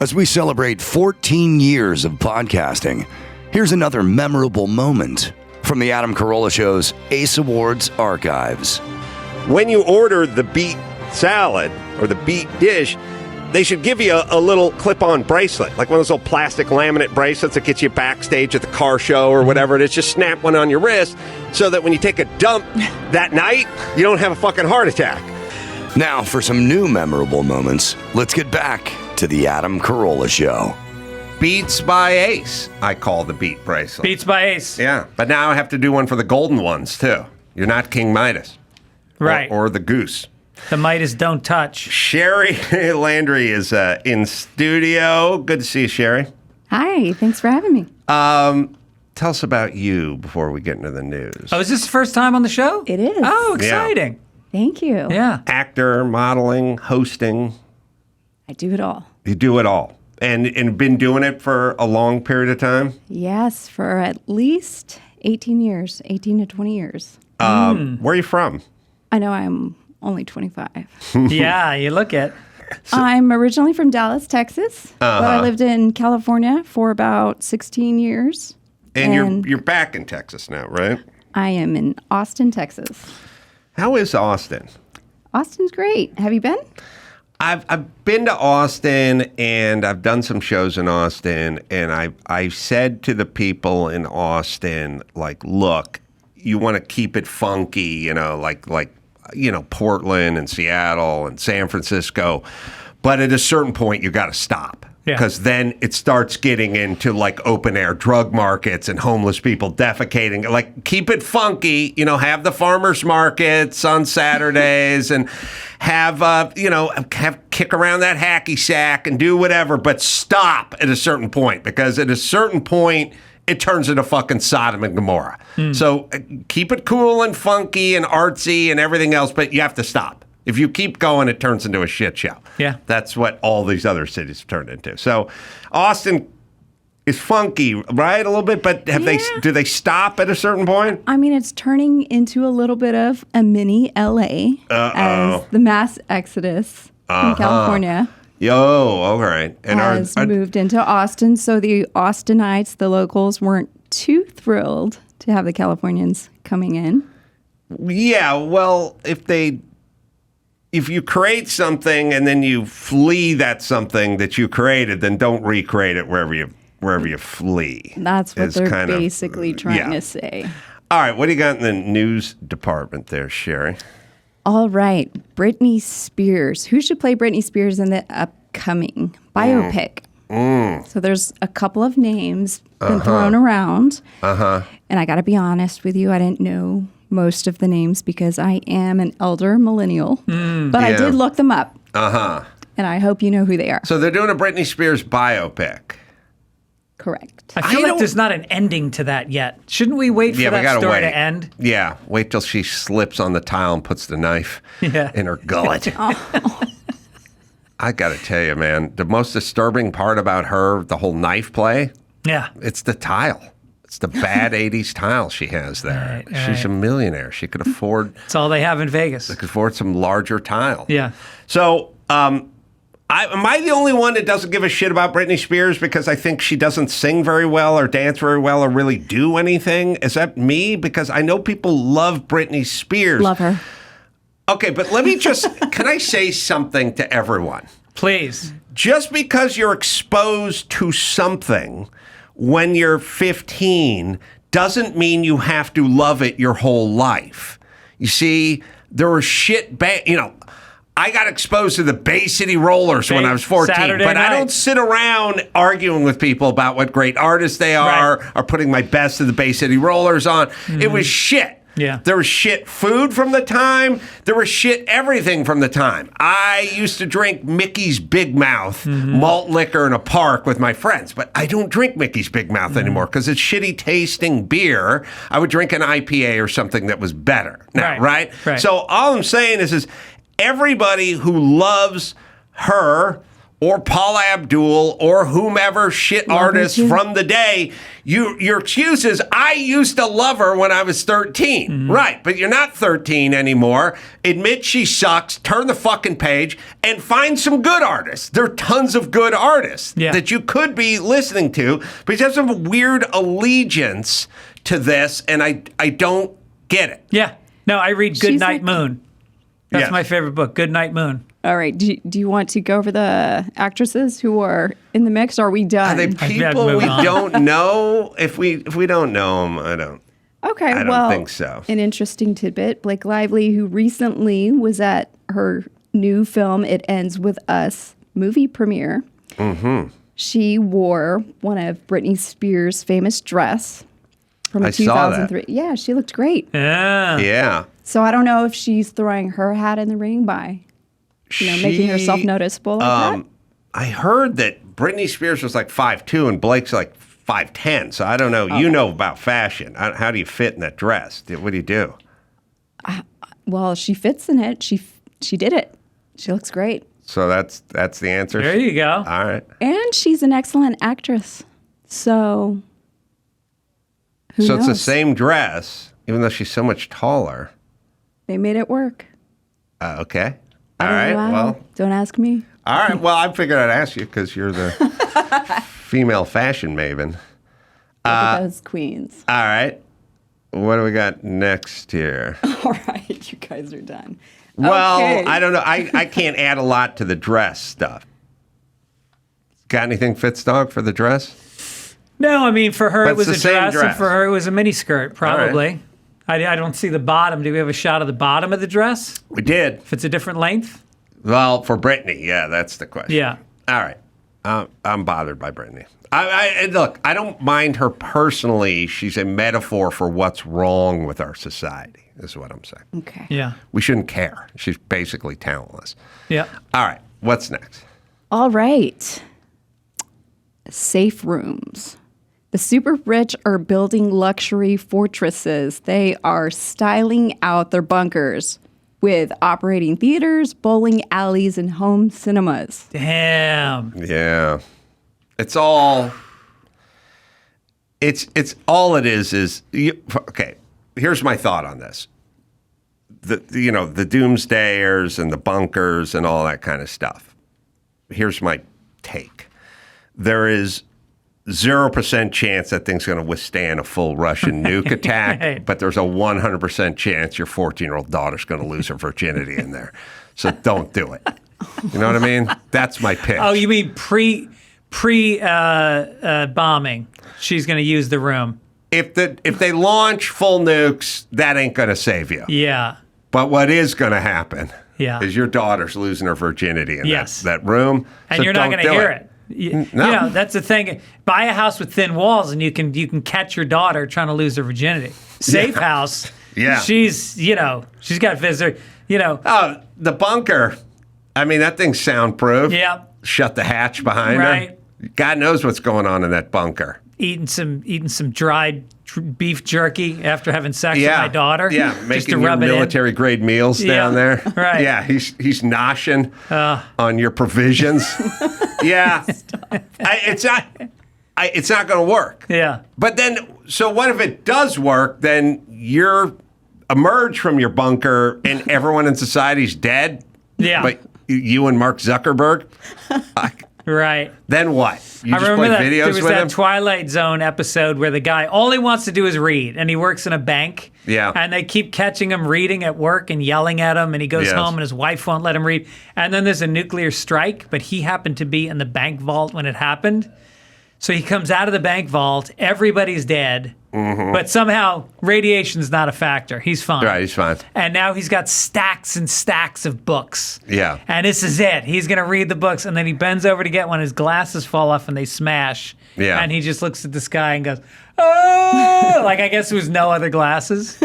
As we celebrate 14 years of podcasting, here's another memorable moment from the Adam Carolla Show's Ace Awards archives. When you order the beet salad or the beet dish, they should give you a little clip-on bracelet, like one of those little plastic laminate bracelets that gets you backstage at the car show or whatever it is. Just snap one on your wrist so that when you take a dump that night, you don't have a fucking heart attack. Now, for some new memorable moments, let's get back to the Adam Carolla Show. Beets by Ace, I call the beet bracelet. Beets by Ace. Yeah, but now I have to do one for the golden ones, too. You're not King Midas. Right. Or the goose. The Midas don't touch. Sherry Landry is in studio. Good to see you, Sherry. Hi, thanks for having me. Tell us about you before we get into the news. Oh, is this the first time on the show? It is. Oh, exciting. Thank you. Yeah. Actor, modeling, hosting. I do it all. You do it all. And been doing it for a long period of time? Yes, for at least 18 years, 18 to 20 years. Where are you from? I know I'm only 25. Yeah, you look it. I'm originally from Dallas, Texas, but I lived in California for about 16 years. And you're back in Texas now, right? I am in Austin, Texas. How is Austin? Austin's great. Have you been? I've been to Austin, and I've done some shows in Austin, and I've said to the people in Austin, like, look, you want to keep it funky, like Portland and Seattle and San Francisco, but at a certain point you got to stop. Because then it starts getting into like open air drug markets and homeless people defecating. Like, keep it funky, have the farmers markets on Saturdays and have kick around that hacky sack and do whatever, but stop at a certain point, because at a certain point it turns into fucking Sodom and Gomorrah. So keep it cool and funky and artsy and everything else, but you have to stop. If you keep going, it turns into a shit show. Yeah. That's what all these other cities have turned into. So Austin is funky, right? A little bit, but do they stop at a certain point? I mean, it's turning into a little bit of a mini LA as the mass exodus from California all right. And has moved into Austin. So the Austinites, the locals, weren't too thrilled to have the Californians coming in. Yeah, well, if you create something and then you flee that something that you created, then don't recreate it wherever you flee. That's what they're basically trying to say. All right, what do you got in the news department there, Sherry? All right, Britney Spears. Who should play Britney Spears in the upcoming biopic? So there's a couple of names been thrown around. And I got to be honest with you, I didn't know most of the names because I am an elder millennial. But I did look them up. And I hope you know who they are. So they're doing a Britney Spears biopic. Correct. I feel like there's not an ending to that yet. Shouldn't we wait for that story to end? Yeah, wait till she slips on the tile and puts the knife in her gullet. I got to tell you, man, the most disturbing part about her, the whole knife play, it's the tile. It's the bad 80s tile she has there. Right, She's a millionaire. She could afford... It's all they have in Vegas. They could afford some larger tile. Yeah. So, am I the only one that doesn't give a shit about Britney Spears because I think she doesn't sing very well or dance very well or really do anything? Is that me? Because I know people love Britney Spears. Love her. Okay, but let me just... Can I say something to everyone? Please. Just because you're exposed to something when you're 15 doesn't mean you have to love it your whole life. You see, there were I got exposed to the Bay City Rollers when I was 14, Saturday but night. I don't sit around arguing with people about what great artists they are or putting my best of the Bay City Rollers on. It was shit. Yeah. There was shit food from the time. There was shit everything from the time. I used to drink Mickey's Big Mouth malt liquor in a park with my friends, but I don't drink Mickey's Big Mouth anymore because it's shitty tasting beer. I would drink an IPA or something that was better now, right? Right. So all I'm saying is everybody who loves her or Paula Abdul or whomever shit artist from the day, your excuse is, I used to love her when I was 13. Right, but you're not 13 anymore. Admit she sucks, turn the fucking page, and find some good artists. There are tons of good artists that you could be listening to, but you have some weird allegiance to this, and I don't get it. Yeah. No, I read Good Night Moon. That's my favorite book, Good Night Moon. All right. Do you want to go over the actresses who are in the mix? Or are we done? Are they people we don't know? If we don't know them, I don't. Okay. I don't think so. An interesting tidbit: Blake Lively, who recently was at her new film "It Ends with Us" movie premiere. She wore one of Britney Spears' famous dress from 2003. Yeah, she looked great. Yeah. So I don't know if she's throwing her hat in the ring by, making herself noticeable like that. I heard that Britney Spears was like 5'2" and Blake's like 5'10". So I don't know. You know about fashion. How do you fit in that dress? What do you do? Well, she fits in it. She did it. She looks great. So that's the answer. There you go. All right. And she's an excellent actress. So who knows? It's the same dress, even though she's so much taller. They made it work. Okay. All right. Well, don't ask me. All right. Well, I figured I'd ask you because you're the female fashion maven. Look at those queens. All right. What do we got next here? All right. You guys are done. Well, okay. I don't know. I can't add a lot to the dress stuff. Got anything, Fitzdog, for the dress? No, I mean, for her But it was it's a the same dress, and for her it was a mini skirt, probably. I don't see the bottom. Do we have a shot of the bottom of the dress? We did. If it's a different length? Well, for Britney, yeah, that's the question. Yeah. All right. I'm bothered by Britney. Look, I don't mind her personally. She's a metaphor for what's wrong with our society, is what I'm saying. Okay. Yeah. We shouldn't care. She's basically talentless. Yeah. All right. What's next? All right. Safe rooms. The super rich are building luxury fortresses. They are styling out their bunkers with operating theaters, bowling alleys, and home cinemas. Damn. Yeah. It's all it is okay. Here's my thought on this. The doomsdayers and the bunkers and all that kind of stuff. Here's my take. There is 0% chance that thing's going to withstand a full Russian nuke attack, but there's a 100% chance your 14-year-old daughter's going to lose her virginity in there. So don't do it. You know what I mean? That's my pitch. Oh, you mean pre bombing? She's going to use the room. If they launch full nukes, that ain't going to save you. Yeah. But what is going to happen is your daughter's losing her virginity in that room. And so you're not going to hear it. No. That's the thing. Buy a house with thin walls, and you can catch your daughter trying to lose her virginity. Safe house. Yeah. She's got visitor. Oh, the bunker. I mean, that thing's soundproof. Yeah. Shut the hatch behind her. God knows what's going on in that bunker. Eating some dried beef jerky after having sex with my daughter. Yeah, just making to your rub military grade meals down there. Right. Yeah, he's noshing on your provisions. Yeah, it's not going to work. Yeah. But then, so what if it does work? Then you're emerge from your bunker and everyone in society's dead. Yeah. But you and Mark Zuckerberg. Right. Then what? You just remember play videos there was with that him? Twilight Zone episode where the guy, all he wants to do is read, and he works in a bank. Yeah. And they keep catching him reading at work and yelling at him, and he goes home and his wife won't let him read. And then there's a nuclear strike, but he happened to be in the bank vault when it happened. So he comes out of the bank vault, everybody's dead, but somehow radiation's not a factor. He's fine. Right, he's fine. And now he's got stacks and stacks of books. Yeah. And this is it. He's going to read the books, and then he bends over to get one. His glasses fall off, and they smash. Yeah. And he just looks at the sky and goes, oh! Like, I guess it was no other glasses.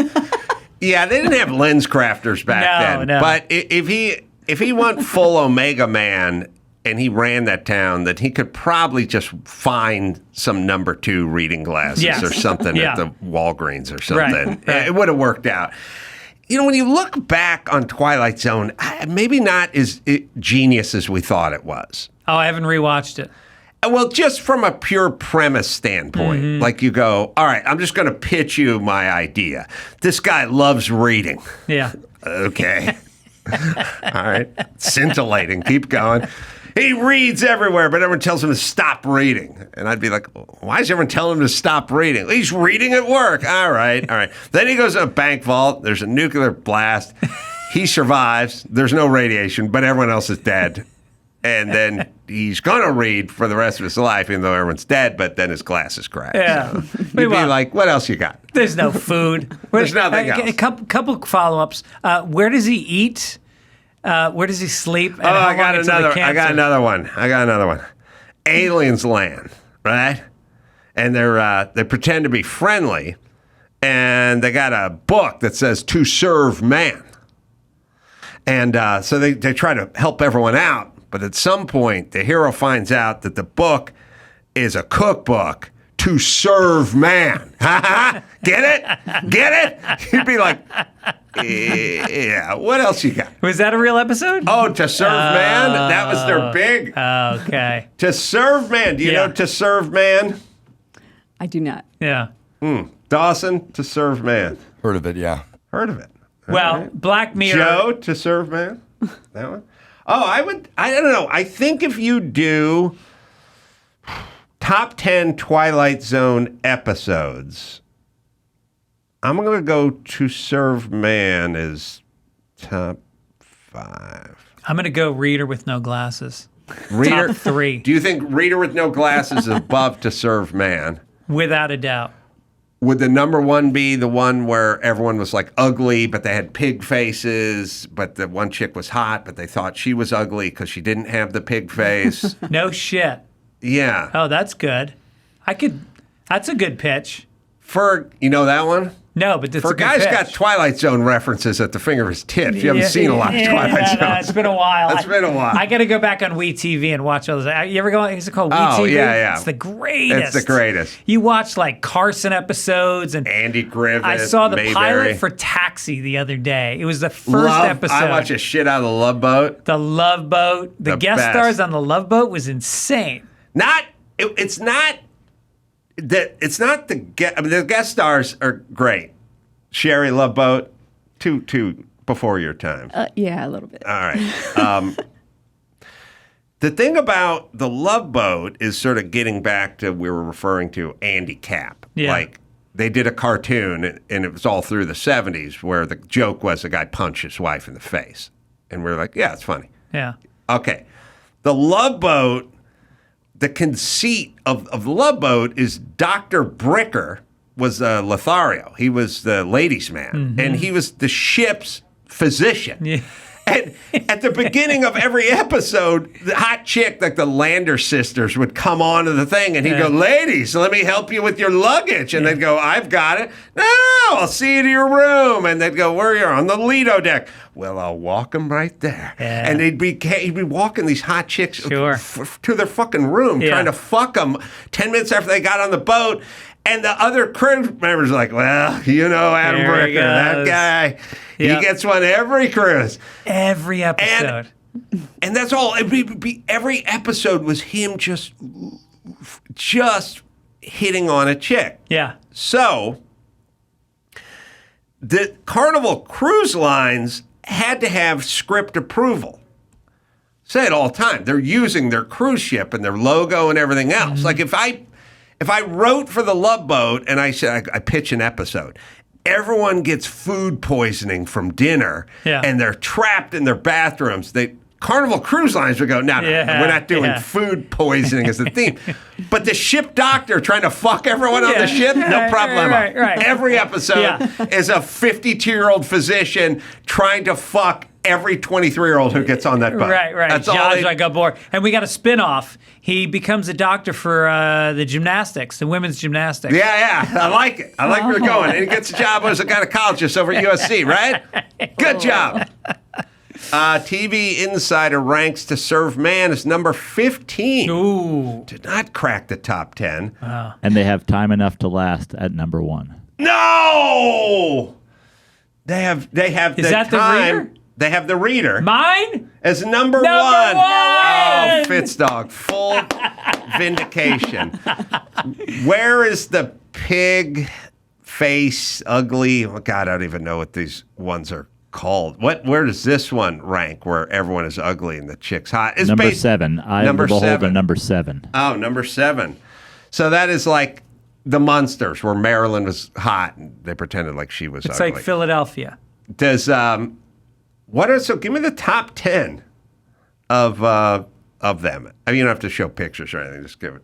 Yeah, they didn't have lens crafters back then. No. But if he went full Omega Man and he ran that town, that he could probably just find some number 2 reading glasses or something at the Walgreens or something. Right. It would have worked out. You know, when you look back on Twilight Zone, maybe not as genius as we thought it was. Oh, I haven't rewatched it. Well, just from a pure premise standpoint, like you go, all right, I'm just going to pitch you my idea. This guy loves reading. Yeah. Okay. All right. Scintillating. Keep going. He reads everywhere, but everyone tells him to stop reading. And I'd be like, why is everyone telling him to stop reading? He's reading at work. All right. Then he goes to a bank vault. There's a nuclear blast. He survives. There's no radiation, but everyone else is dead. And then he's going to read for the rest of his life, even though everyone's dead, but then his glasses crack. Yeah. So you'd be like, what else you got? There's no food. There's nothing else. A couple follow-ups. Where does he eat? Where does he sleep? And I got another one. Aliens land, right? And they pretend to be friendly, and they got a book that says "To serve man." And so they try to help everyone out. But at some point, the hero finds out that the book is a cookbook to serve man. Get it? Get it? You'd be like, yeah, what else you got? Was that a real episode? Oh, To Serve Man? That was their big. Okay. To Serve Man. Do you know To Serve Man? I do not. Yeah. Dawson, To Serve Man. Heard of it, yeah. Heard of it. Well, right. Black Mirror. Joe, To Serve Man? That one? Oh, I don't know. I think if you do top 10 Twilight Zone episodes, I'm going to go To Serve Man as top 5. I'm going to go Reader with No Glasses. Reader, Top 3. Do you think Reader with No Glasses is above To Serve Man? Without a doubt. Would the number one be the one where everyone was like ugly, but they had pig faces, but the one chick was hot, but they thought she was ugly because she didn't have the pig face? No shit. Yeah. Oh, that's good. That's a good pitch. You know that one? No, but it's a good guy's pitch. got Twilight Zone references at the finger of his tips. You haven't seen a lot of Twilight Zone. It's been a while. It's been a while. I got to go back on WeTV and watch all those. You ever go? Is it called WeTV? Oh, yeah. It's the greatest. It's the greatest. You watch like Carson episodes and Andy Griffith. I saw the Mayberry. pilot for Taxi the other day. It was the first episode. I watched a shit out of the Love Boat. The Love Boat. The guest best. stars on the Love Boat was insane. It's not the guest stars are great. Sherry Love Boat, too before your time. Yeah, a little bit. All right. The thing about the Love Boat is sort of getting back to we were referring to Andy Capp. Yeah. Like they did a cartoon and it was all through the 70s where the joke was a guy punched his wife in the face. And we were like, yeah, it's funny. Yeah. Okay. The Love Boat, the conceit of the Love Boat is Dr. Bricker was Lothario. He was the ladies' man, and he was the ship's physician. Yeah. And at the beginning of every episode, the hot chick, like the Lander sisters, would come onto the thing, and he'd go, ladies, let me help you with your luggage. And they'd go, I've got it. No, I'll see you to your room. And they'd go, where are you? On the Lido deck. Well, I'll walk them right there. Yeah. And he'd be walking these hot chicks Sure. to their fucking room, Yeah. trying to fuck them 10 minutes after they got on the boat. And the other crew members are like, well, you know Adam There he Bricker, that goes. guy. Yep. He gets one every cruise. Every episode. And that's all. Every episode was him just hitting on a chick. Yeah. So the Carnival Cruise Lines had to have script approval. Say it all the time. They're using their cruise ship and their logo and everything else. Like if I wrote for the Love Boat and I said I pitch an episode, everyone gets food poisoning from dinner, and they're trapped in their bathrooms. Carnival Cruise Lines would go, no, we're not doing food poisoning as the theme. But the ship doctor trying to fuck everyone on the ship, no problem. Right. Every episode is a 52-year-old physician trying to fuck every 23-year-old who gets on that boat. Right. That's all Zsa Zsa Gabor. And we got a spin-off. He becomes a doctor for the gymnastics, the women's gymnastics. Yeah. I like it. I like where you're going. And he gets a job as a gynecologist over at USC, right? Good job. TV Insider ranks To Serve Man as number 15. Ooh. Did not crack the top 10. And they have Time Enough to Last at number 1. No! They have Is the that time. the reader? They have the reader Mine? as number one. Oh, Fitzdog, full vindication. Where is the pig face ugly? Oh, God, I don't even know what these ones are called. Where does this one rank where everyone is ugly and the chick's hot? It's number 7. I am the beholder, number 7. Oh, number 7. So that is like the Munsters, where Marilyn was hot and they pretended like she was It's ugly. like Philadelphia. Does so give me the top 10 of them. I mean, you don't have to show pictures or anything, just give it.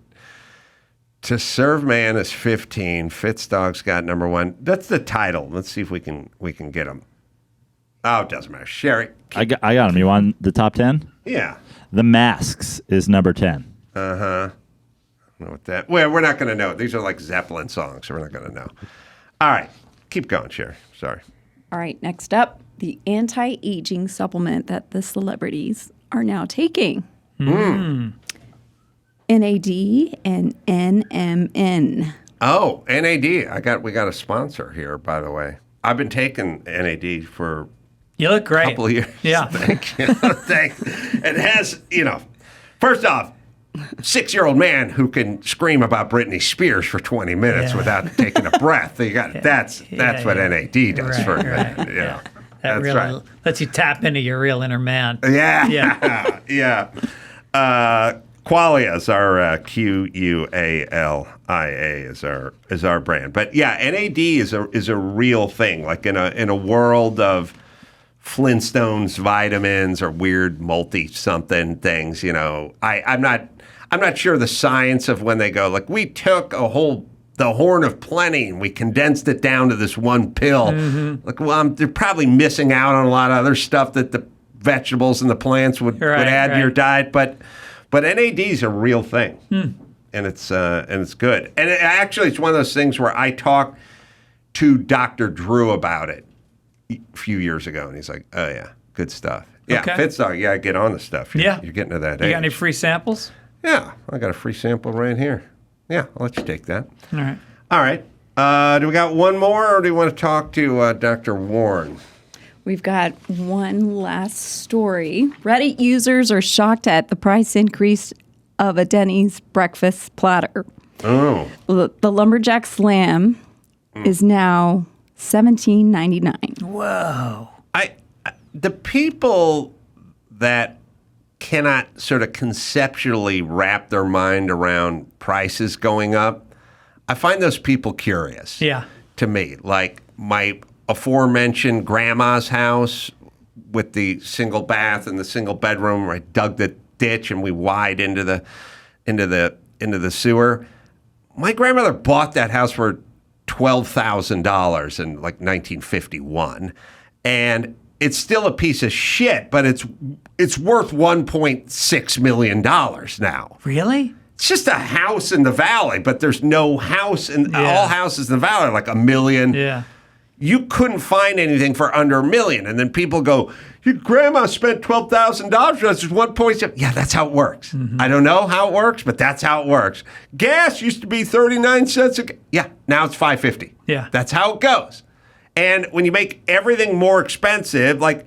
To Serve Man is 15. Fitzdog's got number 1. That's the title. Let's see if we can get them. Oh, it doesn't matter. Sherry. I got them. You want the top 10? Yeah. The Masks is number 10. Uh-huh. I don't know what that. Well, we're not going to know. These are like Zeppelin songs, so we're not going to know. All right. Keep going, Sherry. Sorry. All right, next up, the anti-aging supplement that the celebrities are now taking. NAD and NMN. Oh, NAD. We got a sponsor here, by the way. I've been taking NAD for You look great. a couple of years. Yeah. Thank you. It has, first off, 6-year-old man who can scream about Britney Spears for 20 minutes without taking a breath. That's what NAD does for a man. That That's really right. lets you tap into your real inner man. Yeah. Yeah. Qualia is our QUALIA is our brand. But yeah, NAD is a real thing. Like in a world of Flintstones vitamins or weird multi-something things, I'm not sure the science of when they go, like, we took the Horn of Plenty and we condensed it down to this one pill. Mm-hmm. Like, well, they're probably missing out on a lot of other stuff that the vegetables and the plants would add to your diet. But NAD is a real thing, and it's good. And it's one of those things where I talked to Dr. Drew about it a few years ago, and he's like, "Oh yeah, good stuff. Yeah, Okay. Fitzdog, yeah, get on the stuff. You're getting to that age. You got any free samples? Yeah, I got a free sample right here. Yeah, I'll let you take that. All right. Do we got one more, or do you want to talk to Dr. Warren? We've got one last story. Reddit users are shocked at the price increase of a Denny's breakfast platter. Oh. The Lumberjack Slam is now $17.99. Whoa. The people that cannot sort of conceptually wrap their mind around prices going up, I find those people curious. Yeah. To me, like my aforementioned grandma's house with the single bath and the single bedroom where I dug the ditch and we wide into the sewer. My grandmother bought that house for $12,000 in like 1951, and it's still a piece of shit, but it's worth $1.6 million now. Really? It's just a house in the valley, but there's no house in all houses in the valley are like $1 million. Yeah. You couldn't find anything for under $1 million, and then people go, "Your grandma spent $12,000 for us. It's 1.7." Yeah, that's how it works. I don't know how it works, but that's how it works. Gas used to be 39 cents a yeah, now it's $5.50. Yeah. That's how it goes. And when you make everything more expensive, like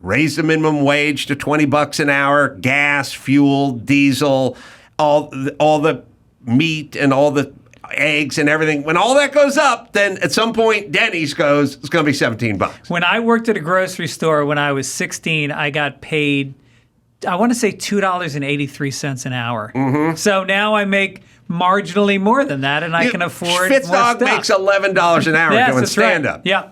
raise the minimum wage to $20 an hour, gas, fuel, diesel, all the meat and all the eggs and everything, when all that goes up, then at some point Denny's goes, it's going to be $17. When I worked at a grocery store when I was 16, I got paid, I want to say $2.83 an hour. Mm-hmm. So now I make marginally more than that, and I can afford more stuff. Fitzdog makes $11 an hour doing stand-up. Right. Yeah.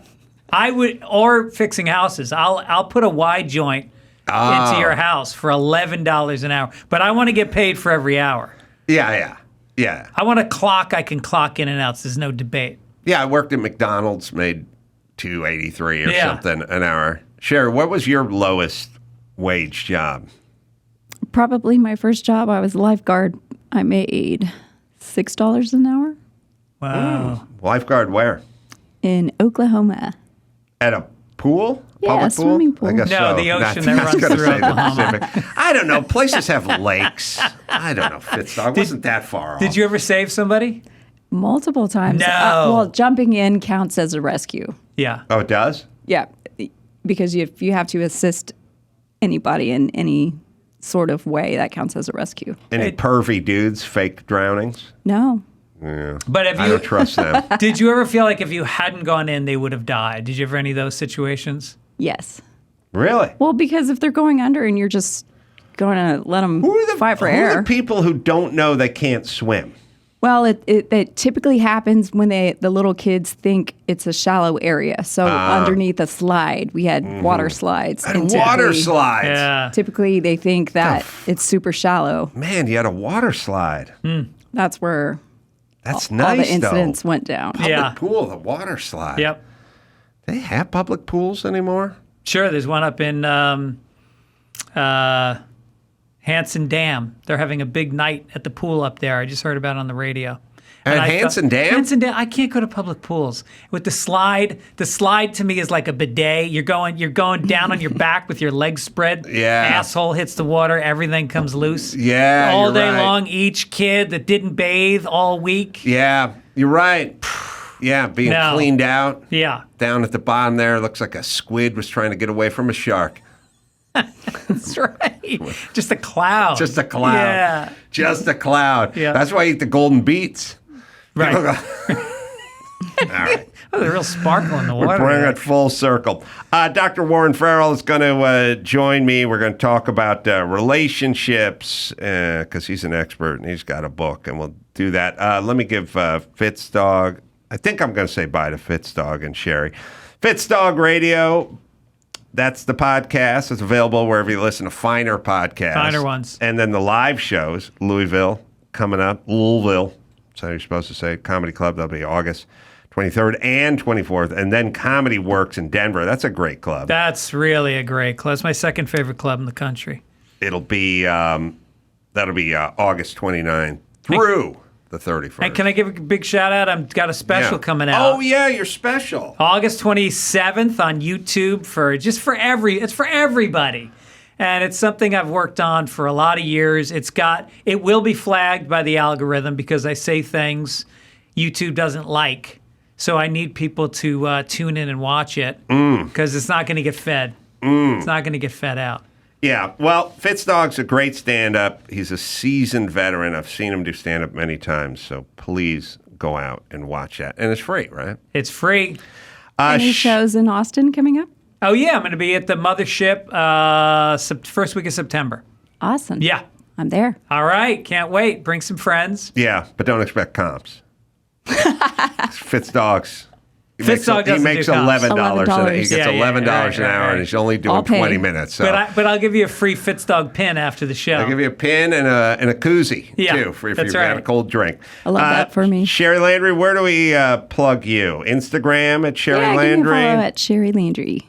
I would, or fixing houses. I'll put a wide joint into your house for $11 an hour, but I want to get paid for every hour. Yeah. I want a clock I can clock in and out. So there's no debate. Yeah, I worked at McDonald's, made $2.83 or something an hour. Sherry, what was your lowest wage job? Probably my first job, I was a lifeguard. I made $6 an hour. Wow. Lifeguard where? In Oklahoma. At a pool? Yeah, Public a swimming pool. I guess No, so. the ocean I that was runs gonna through say the Oklahoma. Pacific. I don't know. Places have lakes. I don't know, Fitzdog. Wasn't that far off. Did you ever save somebody? Multiple times. No. Well, jumping in counts as a rescue. Yeah. Oh, it does? Yeah. because if you have to assist anybody in any sort of way, that counts as a rescue. Any pervy dudes fake drownings? No. Yeah. But I don't trust them. did you ever feel like if you hadn't gone in, they would have died? Did you ever any of those situations? Yes. Really? Well, because if they're going under and you're just going to let them fight for who air. are the people who don't know they can't swim? Well, it typically happens when the little kids think it's a shallow area. So underneath a slide, we had water slides. And water slides. Yeah. Typically, they think that it's super shallow. Man, you had a water slide. That's where That's all nice, the incidents though. went down. Public pool, the water slide. Yep. They have public pools anymore? Sure. There's one up in Hanson Dam. They're having a big night at the pool up there. I just heard about it on the radio. At Hanson Dam? Hanson Dam. I can't go to public pools with the slide. The slide to me is like a bidet. You're going down on your back with your legs spread. Yeah. Asshole hits the water. Everything comes loose. Yeah, all you're day right. long. Each kid that didn't bathe all week. Yeah, you're right. Yeah, being No. cleaned out. Yeah. Down at the bottom there, looks like a squid was trying to get away from a shark. That's right. Just a cloud. Just a cloud. Yeah. Just a cloud. Yeah. That's why I eat the golden beets. Right. All right. Oh, there's a real sparkle in the water. Bring there. it full circle. Dr. Warren Farrell is going to join me. We're going to talk about relationships because he's an expert and he's got a book, and we'll do that. Let me give Fitzdog. I think I'm going to say bye to Fitzdog and Sherry. Fitzdog Radio. That's the podcast. It's available wherever you listen to finer podcasts. Finer ones. And then the live shows, Louisville coming up, Louisville. That's how you're supposed to say it. Comedy Club, that'll be August 23rd and 24th. And then Comedy Works in Denver. That's a great club. That's really a great club. It's my second favorite club in the country. It'll be, that'll be August 29th through the 31st. And can I give a big shout out? I've got a special coming out. Oh, yeah, you're special. August 27th on YouTube it's for everybody. And it's something I've worked on for a lot of years. It will be flagged by the algorithm because I say things YouTube doesn't like. So I need people to tune in and watch it because it's not going to get fed. It's not going to get fed out. Yeah, well, Fitzdog's a great stand-up. He's a seasoned veteran. I've seen him do stand-up many times. So please go out and watch that. And it's free, right? It's free. Any shows in Austin coming up? Oh, yeah. I'm going to be at the Mothership first week of September. Awesome. Yeah. I'm there. All right. Can't wait. Bring some friends. Yeah, but don't expect comps. Fitzdog's. He Fitzdog doesn't makes do comps. $11. He gets Yeah, yeah, $11 right, an hour, right. and he's only doing I'll pay. 20 minutes. So But I'll give you a free Fitzdog pin after the show. I'll give you a pin and a koozie, Yeah, too, for if that's you've got a right. cold drink. I love that for me. Sherry Landry, where do we plug you? Instagram at Sherry Give me a Landry? follow at Sherry Landry.